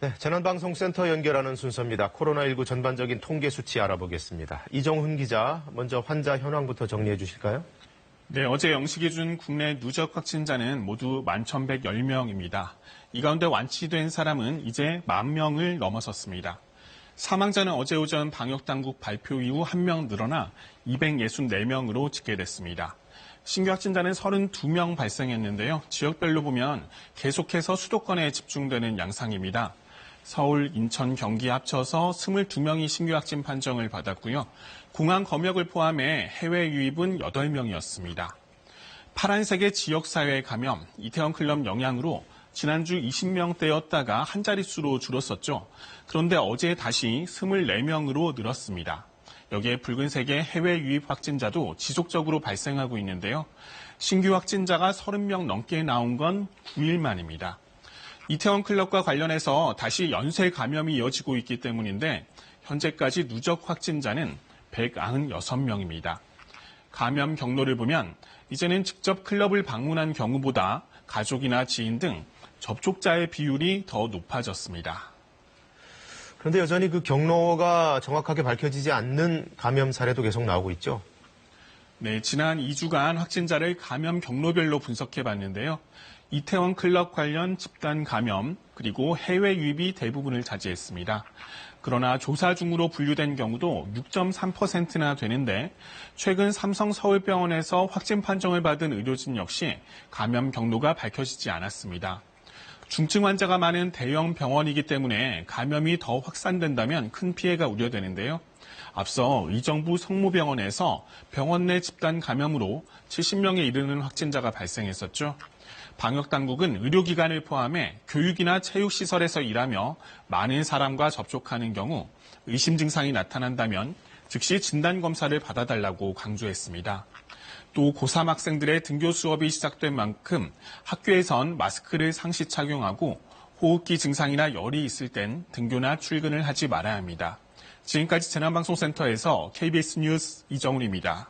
네, 재난방송센터 연결하는 순서입니다. 코로나19 전반적인 통계 수치 알아보겠습니다. 이정훈 기자, 먼저 환자 현황부터 정리해 주실까요? 네, 어제 0시 기준 국내 누적 확진자는 모두 11,110명입니다. 이 가운데 완치된 사람은 이제 10,000명을 넘어섰습니다. 사망자는 어제 오전 방역당국 발표 이후 1명 늘어나 264명으로 집계됐습니다. 신규 확진자는 32명 발생했는데요. 지역별로 보면 계속해서 수도권에 집중되는 양상입니다. 서울, 인천, 경기 합쳐서 22명이 신규 확진 판정을 받았고요. 공항 검역을 포함해 해외 유입은 8명이었습니다. 파란색의 지역사회 감염, 이태원클럽 영향으로 지난주 20명대였다가 한 자릿수로 줄었었죠. 그런데 어제 다시 24명으로 늘었습니다. 여기에 붉은색의 해외 유입 확진자도 지속적으로 발생하고 있는데요. 신규 확진자가 30명 넘게 나온 건 9일 만입니다. 이태원 클럽과 관련해서 다시 연쇄 감염이 이어지고 있기 때문인데 현재까지 누적 확진자는 196명입니다. 감염 경로를 보면 이제는 직접 클럽을 방문한 경우보다 가족이나 지인 등 접촉자의 비율이 더 높아졌습니다. 그런데 여전히 그 경로가 정확하게 밝혀지지 않는 감염 사례도 계속 나오고 있죠? 네, 지난 2주간 확진자를 감염 경로별로 분석해 봤는데요. 이태원 클럽 관련 집단 감염, 그리고 해외 유입이 대부분을 차지했습니다. 그러나 조사 중으로 분류된 경우도 6.3%나 되는데 최근 삼성 서울병원에서 확진 판정을 받은 의료진 역시 감염 경로가 밝혀지지 않았습니다. 중증 환자가 많은 대형 병원이기 때문에 감염이 더 확산된다면 큰 피해가 우려되는데요. 앞서 의정부 성모병원에서 병원 내 집단 감염으로 70명에 이르는 확진자가 발생했었죠. 방역당국은 의료기관을 포함해 교육이나 체육시설에서 일하며 많은 사람과 접촉하는 경우 의심 증상이 나타난다면 즉시 진단검사를 받아달라고 강조했습니다. 또 고3 학생들의 등교 수업이 시작된 만큼 학교에선 마스크를 상시 착용하고 호흡기 증상이나 열이 있을 땐 등교나 출근을 하지 말아야 합니다. 지금까지 재난방송센터에서 KBS 뉴스 이정훈입니다.